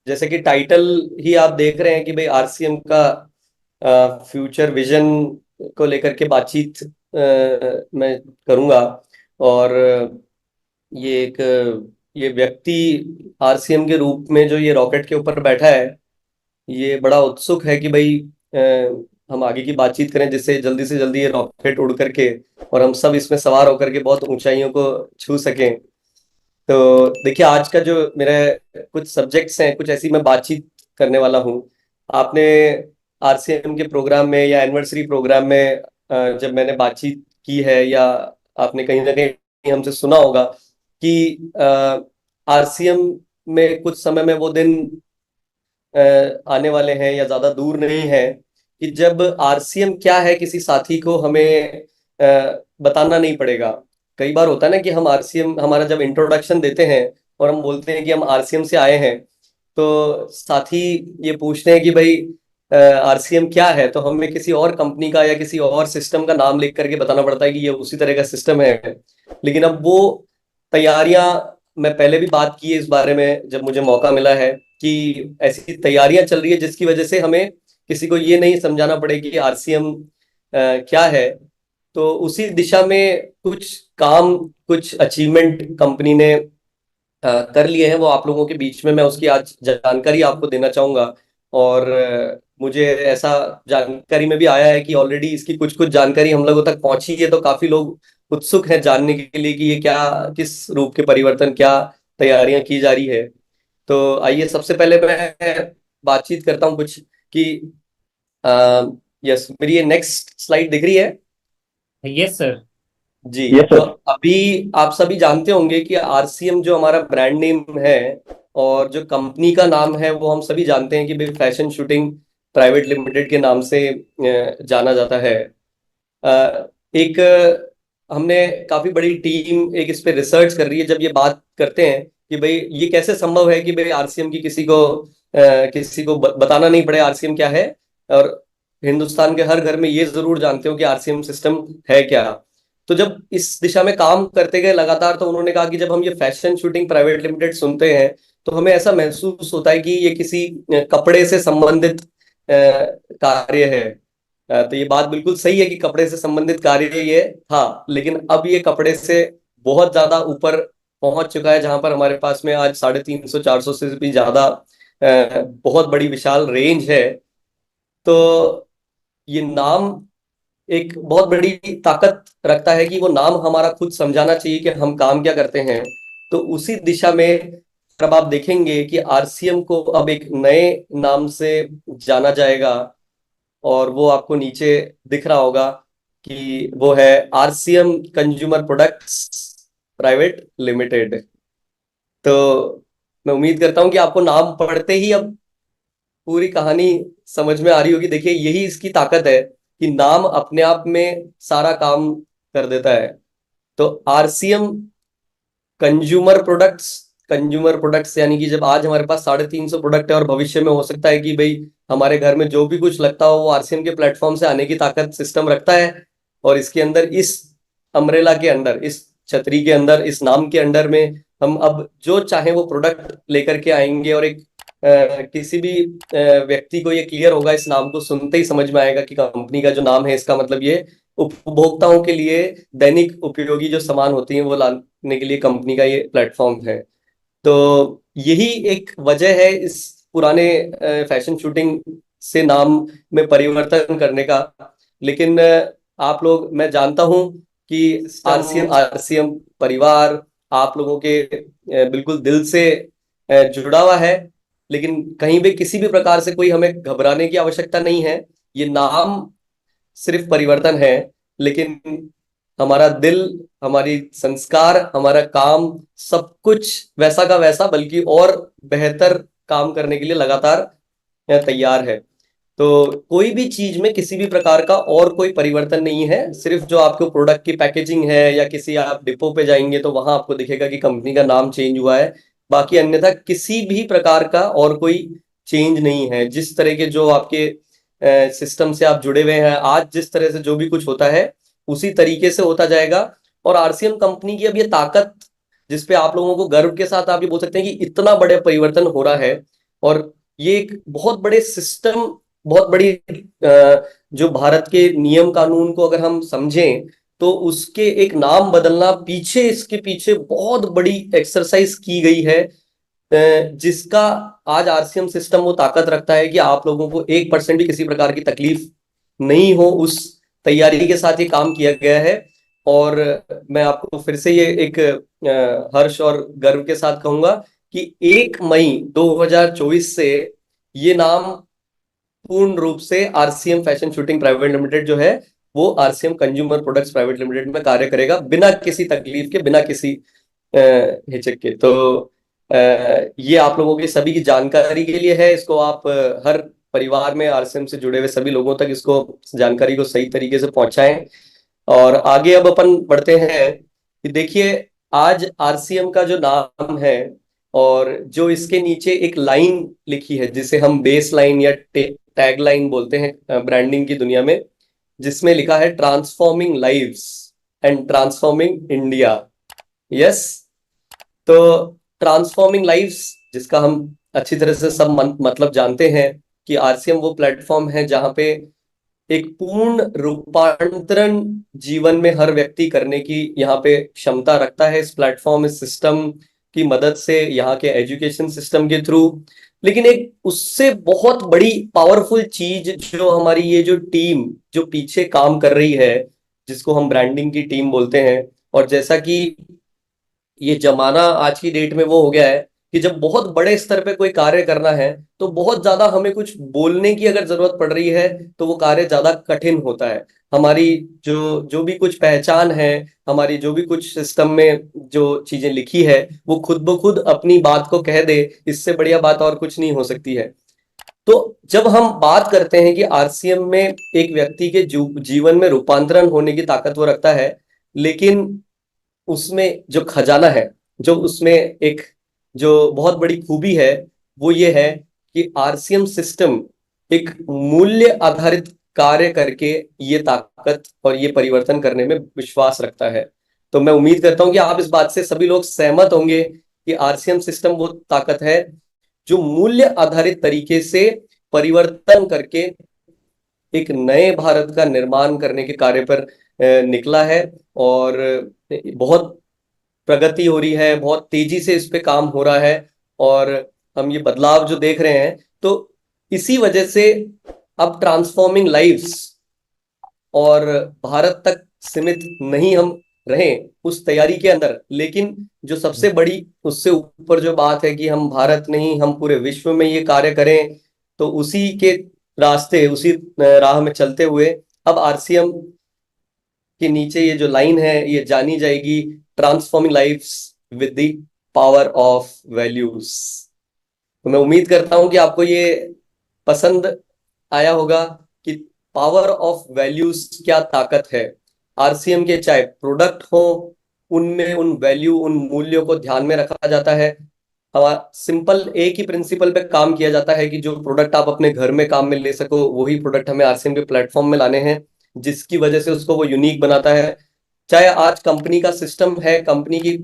जैसे कि टाइटल ही आप देख रहे हैं कि भाई आरसीएम का फ्यूचर विजन को लेकर के बातचीत मैं करूंगा। और ये एक ये व्यक्ति आरसीएम के रूप में जो ये रॉकेट के ऊपर बैठा है, ये बड़ा उत्सुक है कि भाई हम आगे की बातचीत करें, जिससे जल्दी से जल्दी ये रॉकेट उड़ करके और हम सब इसमें सवार होकर के बहुत ऊंचाइयों को छू सकें। तो देखिए, आज का जो मेरा कुछ सब्जेक्ट्स हैं, कुछ ऐसी मैं बातचीत करने वाला हूँ। आपने आरसीएम के प्रोग्राम में या एनिवर्सरी प्रोग्राम में जब मैंने बातचीत की है, या आपने कहीं ना कहीं हमसे सुना होगा कि आरसीएम में कुछ समय में वो दिन आने वाले हैं या ज्यादा दूर नहीं है कि जब आरसीएम क्या है किसी साथी को हमें बताना नहीं पड़ेगा। कई बार होता है ना कि हम आरसीएम, हमारा जब इंट्रोडक्शन देते हैं और हम बोलते हैं कि हम आरसीएम से आए हैं, तो साथी ये पूछते हैं कि भाई आरसीएम क्या है, तो हमें किसी और कंपनी का या किसी और सिस्टम का नाम लिख करके बताना पड़ता है कि ये उसी तरह का सिस्टम है। लेकिन अब वो तैयारियां, मैं पहले भी बात की है इस बारे में जब मुझे मौका मिला है, कि ऐसी तैयारियां चल रही है जिसकी वजह से हमें किसी को ये नहीं समझाना पड़े कि आरसीएम क्या है। तो उसी दिशा में कुछ काम, कुछ अचीवमेंट कंपनी ने कर लिए हैं, वो आप लोगों के बीच में मैं उसकी आज जानकारी आपको देना चाहूंगा। और मुझे ऐसा जानकारी में भी आया है कि ऑलरेडी इसकी कुछ कुछ जानकारी हम लोगों तक पहुंची है, तो काफी लोग उत्सुक हैं जानने के लिए कि ये क्या, किस रूप के परिवर्तन, क्या तैयारियां की जा रही है। तो आइए सबसे पहले मैं बातचीत करता हूँ कुछ कि यस, मेरी ये नेक्स्ट स्लाइड दिख रही है। Yes sir. जी। यस तो सर। अभी आप सभी जानते होंगे कि आरसीएम जो हमारा ब्रांड नेम है और जो कंपनी का नाम है, वो हम सभी जानते हैं कि भाई फैशन शूटिंग प्राइवेट लिमिटेड के नाम से जाना जाता है। एक हमने काफी बड़ी टीम एक इस पे रिसर्च कर रही है, जब ये बात करते हैं कि भाई ये कैसे संभव है कि भाई आरसीएम की किसी को बताना नहीं पड़े आरसीएम क्या है। और हिंदुस्तान के हर घर में ये जरूर जानते हो कि आरसीएम सिस्टम है क्या। तो जब इस दिशा में काम करते गए लगातार, तो उन्होंने कहा कि जब हम ये फैशन शूटिंग प्राइवेट लिमिटेड सुनते हैं, तो हमें ऐसा महसूस होता है कि ये किसी कपड़े से संबंधित कार्य है। तो ये बात बिल्कुल सही है कि कपड़े से संबंधित कार्य ये था, लेकिन अब ये कपड़े से बहुत ज्यादा ऊपर पहुंच चुका है, जहां पर हमारे पास में आज 350 400 से भी ज्यादा बहुत बड़ी विशाल रेंज है। तो ये नाम एक बहुत बड़ी ताकत रखता है कि वो नाम हमारा खुद समझाना चाहिए कि हम काम क्या करते हैं। तो उसी दिशा में अब आप देखेंगे कि आरसीएम को अब एक नए नाम से जाना जाएगा, और वो आपको नीचे दिख रहा होगा कि वो है RCM consumer products private limited. तो मैं उम्मीद करता हूं कि आपको नाम पढ़ते ही अब पूरी कहानी समझ में आ रही होगी। देखिए, यही इसकी ताकत है कि नाम अपने आप में सारा काम कर देता है। तो आरसीएम कंज्यूमर प्रोडक्ट्स यानी कि जब आज हमारे पास 350 प्रोडक्ट है, और भविष्य में हो सकता है कि भाई हमारे घर में जो भी कुछ लगता हो वो आरसीएम के प्लेटफॉर्म से आने की ताकत सिस्टम रखता है। और इसके अंदर, इस अम्ब्रेला के अंदर, इस छतरी के अंदर, इस नाम के अंडर में हम अब जो चाहे वो प्रोडक्ट लेकर के आएंगे। और एक किसी भी व्यक्ति को ये क्लियर होगा, इस नाम को सुनते ही समझ में आएगा कि कंपनी का जो नाम है, इसका मतलब ये उपभोक्ताओं के लिए दैनिक उपयोगी जो सामान होती हैं वो लाने के लिए कंपनी का ये प्लेटफॉर्म है। तो यही एक वजह है इस पुराने फैशन शूटिंग से नाम में परिवर्तन करने का। लेकिन आप लोग, मैं जानता हूं कि आरसीएम सिस्टम। आरसीएम परिवार आप लोगों के बिल्कुल दिल से जुड़ा हुआ है। लेकिन कहीं भी किसी भी प्रकार से कोई हमें घबराने की आवश्यकता नहीं है। ये नाम सिर्फ परिवर्तन है, लेकिन हमारा दिल, हमारी संस्कार, हमारा काम, सब कुछ वैसा का वैसा, बल्कि और बेहतर काम करने के लिए लगातार तैयार है। तो कोई भी चीज में किसी भी प्रकार का और कोई परिवर्तन नहीं है। सिर्फ जो आपको प्रोडक्ट की पैकेजिंग है, या किसी आप डिपो पे जाएंगे तो वहां आपको दिखेगा कि कंपनी का नाम चेंज हुआ है। बाकी अन्यथा किसी भी प्रकार का और कोई चेंज नहीं है। जिस तरह के जो आपके सिस्टम से आप जुड़े हुए हैं आज, जिस तरह से जो भी कुछ होता है उसी तरीके से होता जाएगा। और आरसीएम कंपनी की अब ये ताकत, जिसपे आप लोगों को गर्व के साथ आप ये बोल सकते हैं कि इतना बड़े परिवर्तन हो रहा है, और ये एक बहुत बड़े सिस्टम, बहुत बड़ी जो भारत के नियम कानून को अगर हम समझें तो उसके एक नाम बदलना, पीछे इसके पीछे बहुत बड़ी एक्सरसाइज की गई है, जिसका आज आरसीएम सिस्टम वो ताकत रखता है कि आप लोगों को 1% भी किसी प्रकार की तकलीफ नहीं हो, उस तैयारी के साथ ये काम किया गया है। और मैं आपको फिर से ये एक हर्ष और गर्व के साथ कहूंगा कि 1 मई 2024 से ये नाम पूर्ण रूप से RCM fashion shooting private limited जो है वो RCM consumer products private limited में कार्य करेगा, बिना किसी तकलीफ के, बिना किसी हिचक के। तो ये आप लोगों की सभी की जानकारी के लिए है। इसको आप हर परिवार में आरसीएम से जुड़े हुए सभी लोगों तक इसको, जानकारी को सही तरीके से पहुंचाएं। और आगे अब अपन बढ़ते हैं कि देखिए, आज आरसीएम का जो नाम है और जो इसके नीचे एक लाइन लिखी है जिसे हम बेस लाइन या टैग लाइन बोलते हैं ब्रांडिंग की दुनिया में, जिसमें लिखा है transforming lives and transforming India. Yes. तो ट्रांसफॉर्मिंग लाइव्स, जिसका हम अच्छी तरह से सब मतलब जानते हैं कि आरसीएम वो प्लेटफॉर्म है जहां पे एक पूर्ण रूपांतरण जीवन में हर व्यक्ति करने की यहाँ पे क्षमता रखता है। इस प्लेटफॉर्म, इस सिस्टम की मदद से, यहाँ के एजुकेशन सिस्टम के थ्रू। लेकिन एक उससे बहुत बड़ी पावरफुल चीज जो हमारी ये जो टीम जो पीछे काम कर रही है, जिसको हम ब्रांडिंग की टीम बोलते हैं, और जैसा कि ये जमाना आज की डेट में वो हो गया है कि जब बहुत बड़े स्तर पे कोई कार्य करना है तो बहुत ज्यादा हमें कुछ बोलने की अगर जरूरत पड़ रही है तो वो कार्य ज्यादा कठिन होता है। हमारी जो जो भी कुछ पहचान है, हमारी जो भी कुछ सिस्टम में जो चीजें लिखी है, वो खुद ब खुद अपनी बात को कह दे, इससे बढ़िया बात और कुछ नहीं हो सकती है। तो जब हम बात करते हैं कि आरसीएम में एक व्यक्ति के जीवन में रूपांतरण होने की ताकत वो रखता है, लेकिन उसमें जो खजाना है, जो उसमें एक जो बहुत बड़ी खूबी है, वो ये है कि आरसीएम सिस्टम एक मूल्य आधारित कार्य करके ये ताकत और ये परिवर्तन करने में विश्वास रखता है। तो मैं उम्मीद करता हूं कि आप इस बात से सभी लोग सहमत होंगे कि आरसीएम सिस्टम वो ताकत है जो मूल्य आधारित तरीके से परिवर्तन करके एक नए भारत का निर्माण करने के कार्य पर निकला है। और बहुत प्रगति हो रही है, बहुत तेजी से इस पे काम हो रहा है, और हम ये बदलाव जो देख रहे हैं, तो इसी वजह से अब ट्रांसफॉर्मिंग लाइव्स और भारत तक सीमित नहीं हम रहें उस तैयारी के अंदर, लेकिन जो सबसे बड़ी उससे ऊपर जो बात है कि हम भारत नहीं, हम पूरे विश्व में ये कार्य करें। तो उसी के रास्ते, उसी राह में चलते हुए अब आरसीएम के नीचे ये जो लाइन है ये जानी जाएगी, transforming lives with the power of values. तो मैं उम्मीद करता हूं कि आपको ये पसंद आया होगा कि पावर ऑफ वैल्यूज क्या ताकत है। आरसीएम के चाहे प्रोडक्ट हो, उनमें उन वैल्यू, उन मूल्यों को ध्यान में रखा जाता है। हमारा सिंपल एक ही प्रिंसिपल पे काम किया जाता है कि जो प्रोडक्ट आप अपने घर में काम में ले सको, वही प्रोडक्ट हमें आरसीएम के प्लेटफॉर्म में लाने हैं, जिसकी वजह से उसको वो यूनिक बनाता है। चाहे आज कंपनी का सिस्टम है, कंपनी की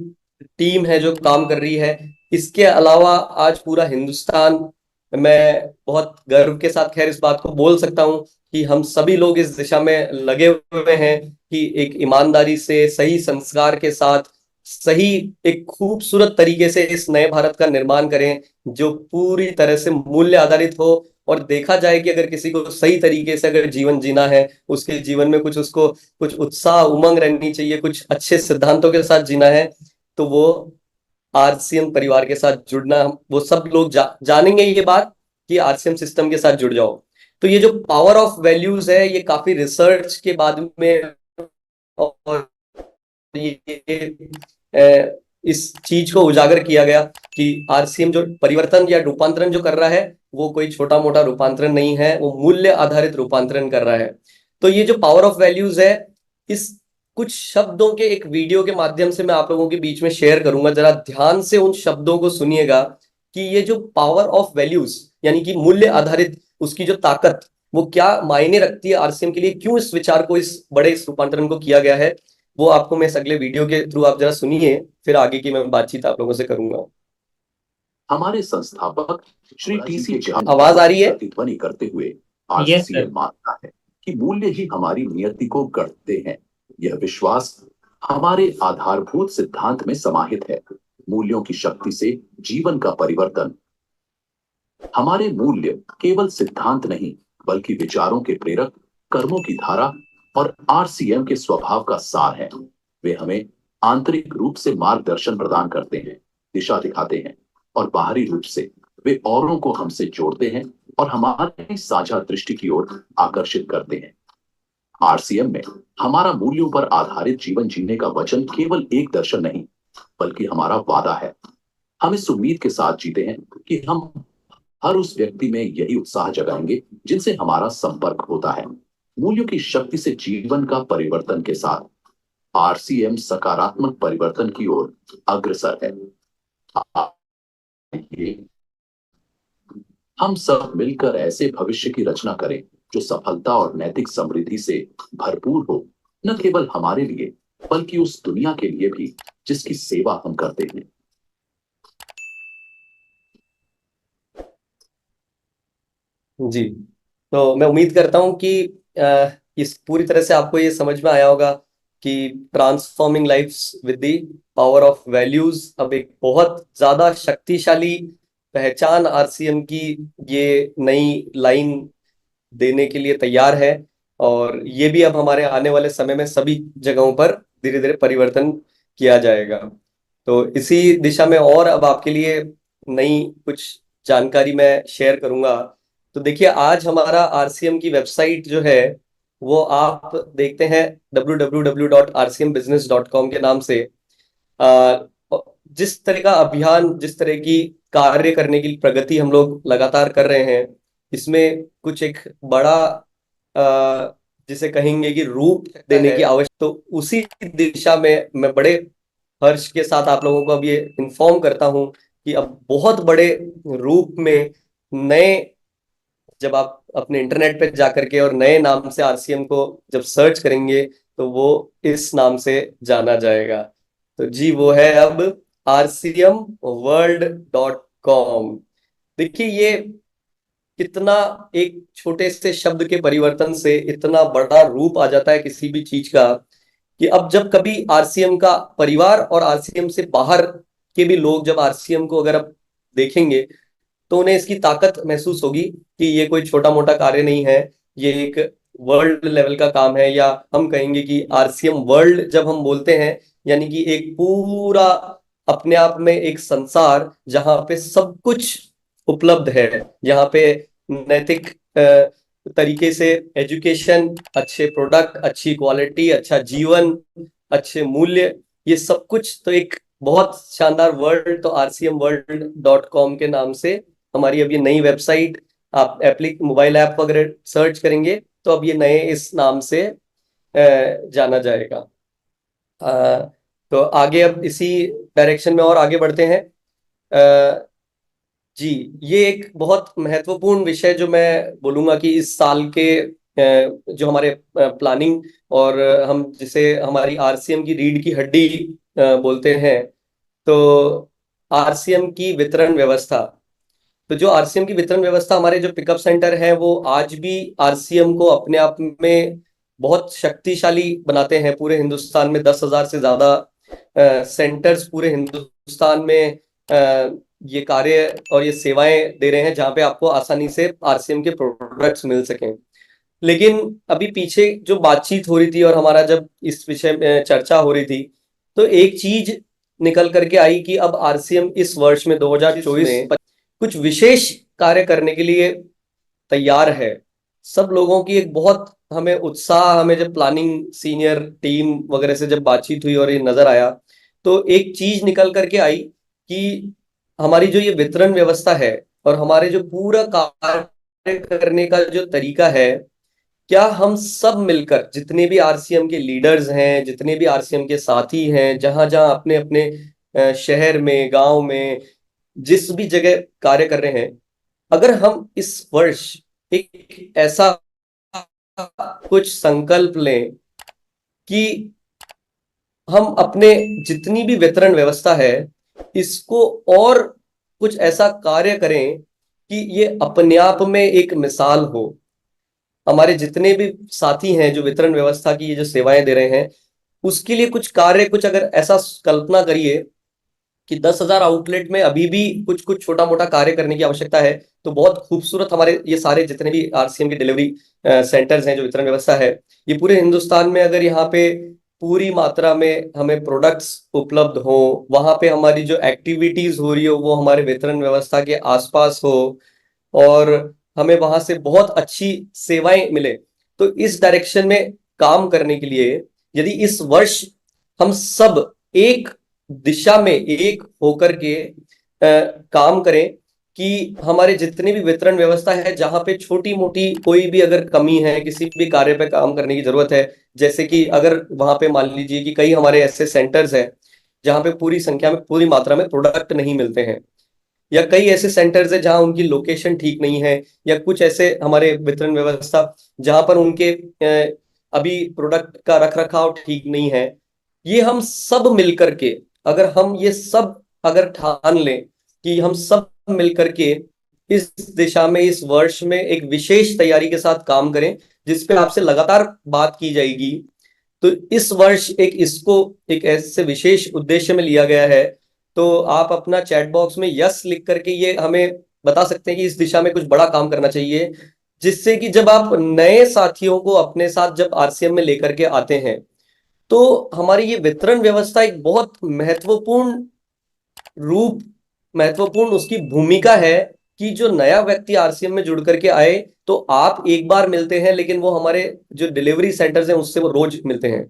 टीम है जो काम कर रही है, इसके अलावा आज पूरा हिंदुस्तान, मैं बहुत गर्व के साथ खैर इस बात को बोल सकता हूं कि हम सभी लोग इस दिशा में लगे हुए हैं कि एक ईमानदारी से, सही संस्कार के साथ, सही एक खूबसूरत तरीके से इस नए भारत का निर्माण करें जो पूरी तरह से मूल्य आधारित हो। और देखा जाए कि अगर किसी को सही तरीके से अगर जीवन जीना है, उसके जीवन में कुछ, उसको कुछ उत्साह, उमंग रहनी चाहिए, कुछ अच्छे सिद्धांतों के साथ जीना है, तो वो आरसीएम परिवार के साथ जुड़ना, वो सब लोग जानेंगे ये बात कि आरसीएम सिस्टम के साथ जुड़ जाओ। तो ये जो पावर ऑफ वैल्यूज है ये काफी रिसर्च के बाद में, और ये इस चीज को उजागर किया गया कि आरसीएम जो परिवर्तन या रूपांतरण जो कर रहा है वो कोई छोटा मोटा रूपांतरण नहीं है, वो मूल्य आधारित रूपांतरण कर रहा है। तो ये जो पावर ऑफ वैल्यूज है, इस कुछ शब्दों के एक वीडियो के माध्यम से मैं आप लोगों के बीच में शेयर करूंगा। जरा ध्यान से उन शब्दों को सुनिएगा कि ये जो पावर ऑफ वैल्यूज यानी कि मूल्य आधारित, उसकी जो ताकत, वो क्या मायने रखती है आरसीएम के लिए, क्यों इस विचार को, इस बड़े इस रूपांतरण को किया गया है, वो आपको मैं इस अगले वीडियो के थ्रू आप जरा सुनिए, फिर आगे की मैं बातचीत आप लोगों से करूंगा। हमारे संस्थापक श्री टीसी आवाज आ रही है? प्रतिध्वनि करते हुए यस आरसीएम सर। मानता है कि मूल्य ही हमारी नियति को गढ़ते हैं। यह विश्वास हमारे आधारभूत सिद्धांत में समाहित है। मूल्यों की शक्ति से जीवन का परिवर्तन। हमारे मूल्य केवल सिद्धांत नहीं, बल्कि विचारों के प्रेरक, कर्मों की धारा और आरसीएम के स्वभाव का सार है। वे हमें आंतरिक रूप से मार्गदर्शन प्रदान करते हैं, दिशा दिखाते हैं, और बाहरी रूप से वे औरों को हमसे जोड़ते हैं और हमारी साझा दृष्टि की ओर आकर्षित करते हैं। आरसीएम में हमारा मूल्यों पर आधारित जीवन जीने का वचन केवल एक दर्शन नहीं, बल्कि हमारा वादा है। हम इस उम्मीद के साथ जीते हैं कि हम हर उस व्यक्ति में यही उत्साह जगाएंगे जिनसे हमारा संपर्क होता है। मूल्यों की शक्ति से जीवन का परिवर्तन के साथ आरसीएम सकारात्मक परिवर्तन की ओर अग्रसर है। आइए हम सब मिलकर ऐसे भविष्य की रचना करें जो सफलता और नैतिक समृद्धि से भरपूर हो, न केवल हमारे लिए बल्कि उस दुनिया के लिए भी जिसकी सेवा हम करते हैं। जी, तो मैं उम्मीद करता हूं कि इस पूरी तरह से आपको ये समझ में आया होगा कि transforming lives with the power of values अब एक बहुत ज्यादा शक्तिशाली पहचान आरसीएम की ये नई लाइन देने के लिए तैयार है। और ये भी अब हमारे आने वाले समय में सभी जगहों पर धीरे धीरे परिवर्तन किया जाएगा। तो इसी दिशा में और अब आपके लिए नई कुछ जानकारी मैं शेयर करूंगा। तो देखिए, आज हमारा आरसीएम की वेबसाइट जो है वो आप देखते हैं www.rcmbusiness.com के नाम से। आ, जिस तरह का अभियान, जिस तरह की कार्य करने की प्रगति हम लोग लगातार कर रहे हैं, इसमें कुछ एक बड़ा जिसे कहेंगे कि रूप देने की आवश्यकता, तो उसी दिशा में मैं बड़े हर्ष के साथ आप लोगों को अब ये इन्फॉर्म करता हूं कि अब बहुत बड़े रूप में नए, जब आप अपने इंटरनेट पे जाकर के और नए नाम से आरसीएम को जब सर्च करेंगे तो वो इस नाम से जाना जाएगा। तो जी, वो है अब rcmworld.com। देखिए, ये कितना एक छोटे से शब्द के परिवर्तन से इतना बड़ा रूप आ जाता है किसी भी चीज का, कि अब जब कभी आरसीएम का परिवार और आरसीएम से बाहर के भी लोग जब आरसीएम को अगर अब देखेंगे तो उन्हें इसकी ताकत महसूस होगी कि ये कोई छोटा मोटा कार्य नहीं है, ये एक वर्ल्ड लेवल का काम है। या हम कहेंगे कि आरसीएम वर्ल्ड जब हम बोलते हैं, यानी कि एक पूरा अपने आप में एक संसार जहां पे सब कुछ उपलब्ध है, यहाँ पे नैतिक तरीके से एजुकेशन, अच्छे प्रोडक्ट, अच्छी क्वालिटी, अच्छा जीवन, अच्छे मूल्य, ये सब कुछ तो एक बहुत शानदार वर्ल्ड। तो rcmworld.com के नाम से हमारी अब ये नई वेबसाइट, आप मोबाइल ऐप वगैरह सर्च करेंगे तो अब ये नए इस नाम से जाना जाएगा। तो आगे अब इसी डायरेक्शन में और आगे बढ़ते हैं। जी, ये एक बहुत महत्वपूर्ण विषय जो मैं बोलूंगा कि इस साल के जो हमारे प्लानिंग और हम जिसे हमारी आरसीएम की रीढ़ की हड्डी बोलते हैं, तो आरसीएम की वितरण व्यवस्था। तो जो आरसीएम की वितरण व्यवस्था, हमारे जो पिकअप सेंटर हैं वो आज भी आरसीएम को अपने आप में बहुत शक्तिशाली बनाते हैं। पूरे हिंदुस्तान में 10,000 से ज्यादा सेंटर्स पूरे हिंदुस्तान में ये कार्य और ये सेवाएं दे रहे हैं, जहां पे आपको आसानी से आरसीएम के प्रोडक्ट्स मिल सकें। लेकिन अभी पीछे जो बातचीत हो रही थी और हमारा जब इस विषय में चर्चा हो रही थी, तो एक चीज निकल करके आई कि अब आरसीएम इस वर्ष में 2024 में कुछ विशेष कार्य करने के लिए तैयार है। सब लोगों की एक बहुत हमें उत्साह, हमें जब प्लानिंग सीनियर टीम वगैरह से जब बातचीत हुई और ये नजर आया, तो एक चीज निकल करके आई कि हमारी जो ये वितरण व्यवस्था है और हमारे जो पूरा कार्य करने का जो तरीका है, क्या हम सब मिलकर, जितने भी आरसीएम के लीडर्स हैं, जितने भी आरसीएम के साथी हैं, जहां जहां अपने अपने शहर में, गांव में, जिस भी जगह कार्य कर रहे हैं, अगर हम इस वर्ष एक ऐसा कुछ संकल्प लें कि हम अपने जितनी भी वितरण व्यवस्था है इसको और कुछ ऐसा कार्य करें कि ये अपने आप में एक मिसाल हो। हमारे जितने भी साथी हैं जो वितरण व्यवस्था की ये जो सेवाएं दे रहे हैं, उसके लिए कुछ कार्य, कुछ अगर ऐसा कल्पना करिए कि 10,000 आउटलेट में अभी भी कुछ कुछ छोटा मोटा कार्य करने की आवश्यकता है, तो बहुत खूबसूरत हमारे ये सारे जितने भी आरसीएम के डिलीवरी सेंटर्स हैं, जो वितरण व्यवस्था है, ये पूरे हिंदुस्तान में अगर यहाँ पे पूरी मात्रा में हमें प्रोडक्ट्स उपलब्ध हो, वहां पे हमारी जो एक्टिविटीज हो रही हो वो हमारे वितरण व्यवस्था के आसपास हो, और हमें वहां से बहुत अच्छी सेवाएं मिले, तो इस डायरेक्शन में काम करने के लिए यदि इस वर्ष हम सब एक दिशा में एक होकर के काम करें कि हमारे जितनी भी वितरण व्यवस्था है, जहां पे छोटी मोटी कोई भी अगर कमी है, किसी भी कार्य पे काम करने की जरूरत है, जैसे कि अगर वहां पे मान लीजिए कि कई हमारे ऐसे सेंटर्स हैं जहां पे पूरी संख्या में, पूरी मात्रा में प्रोडक्ट नहीं मिलते हैं, या कई ऐसे सेंटर्स है जहां उनकी लोकेशन ठीक नहीं है, या कुछ ऐसे हमारे वितरण व्यवस्था जहां पर उनके अभी प्रोडक्ट का रख रखाव ठीक नहीं है। ये हम सब मिलकर के, अगर हम ये सब अगर ठान लें कि हम सब मिलकर के इस दिशा में इस वर्ष में एक विशेष तैयारी के साथ काम करें, जिसपे आपसे लगातार बात की जाएगी, तो इस वर्ष एक इसको एक ऐसे विशेष उद्देश्य में लिया गया है। तो आप अपना चैट बॉक्स में यस लिख करके ये हमें बता सकते हैं कि इस दिशा में कुछ बड़ा काम करना चाहिए, जिससे कि जब आप नए साथियों को अपने साथ जब आरसीएम में लेकर के आते हैं, तो हमारी ये वितरण व्यवस्था एक बहुत महत्वपूर्ण रूप, महत्वपूर्ण उसकी भूमिका है कि जो नया व्यक्ति आरसीएम में जुड़ करके आए, तो आप एक बार मिलते हैं, लेकिन वो हमारे जो डिलीवरी सेंटर्स हैं उससे वो रोज मिलते हैं,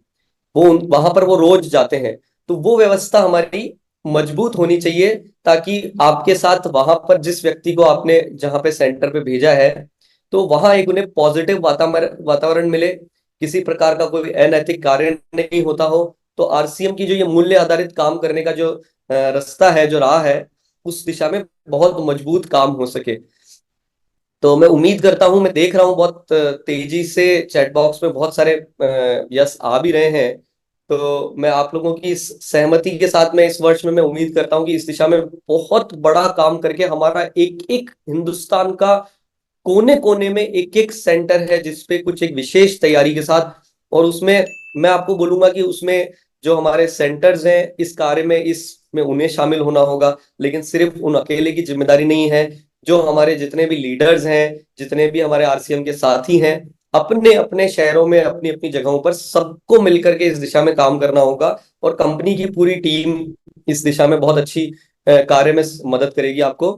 वो वहां पर वो रोज जाते हैं। तो वो व्यवस्था हमारी मजबूत होनी चाहिए, ताकि आपके साथ वहां पर जिस व्यक्ति को आपने जहां पे सेंटर पे भेजा है, तो वहां एक उन्हें पॉजिटिव वातावरण वातावरण मिले, किसी प्रकार का कोई अनैतिक कार्य नहीं होता हो। तो आरसीएम की जो ये मूल्य आधारित काम करने का जो रास्ता है, जो राह है, उस दिशा में बहुत मजबूत काम हो सके। तो मैं उम्मीद करता हूं, मैं देख रहा हूं बहुत तेजी से चैट बॉक्स में बहुत सारे यस आ भी रहे हैं। तो मैं आप लोगों की इस सहमति के साथ में इस वर्ष में मैं उम्मीद करता हूं कि इस दिशा में बहुत बड़ा काम करके हमारा एक एक हिंदुस्तान का कोने कोने में एक एक सेंटर है जिसपे कुछ एक विशेष तैयारी के साथ, और उसमें मैं आपको बोलूंगा कि उसमें जो हमारे सेंटर्स हैं इस कार्य में, इसमें उन्हें शामिल होना होगा, लेकिन सिर्फ उन अकेले की जिम्मेदारी नहीं है। जो हमारे जितने भी लीडर्स हैं, जितने भी हमारे आरसीएम के साथी हैं, अपने अपने शहरों में अपनी अपनी जगहों पर सबको मिलकर के इस दिशा में काम करना होगा, और कंपनी की पूरी टीम इस दिशा में बहुत अच्छी कार्य में मदद करेगी आपको।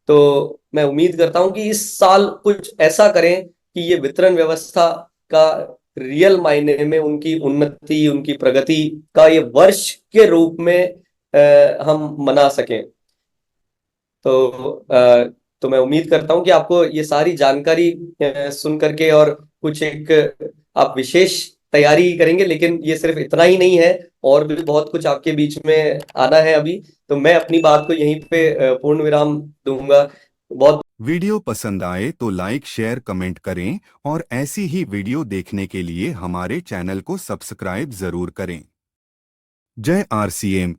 तो मैं उम्मीद करता हूं कि इस साल कुछ ऐसा करें कि ये वितरण व्यवस्था का रियल मायने में उनकी उन्नति, उनकी प्रगति का ये वर्ष के रूप में हम मना सकें। तो मैं उम्मीद करता हूं कि आपको ये सारी जानकारी सुन करके, और कुछ एक आप विशेष तैयारी करेंगे, लेकिन ये सिर्फ इतना ही नहीं है, और भी बहुत कुछ आपके बीच में आना है अभी। तो मैं अपनी बात को यहीं पे पूर्ण विराम दूंगा। बहुत वीडियो पसंद आए तो लाइक, शेयर, कमेंट करें और ऐसी ही वीडियो देखने के लिए हमारे चैनल को सब्सक्राइब जरूर करें। जय आरसीएम।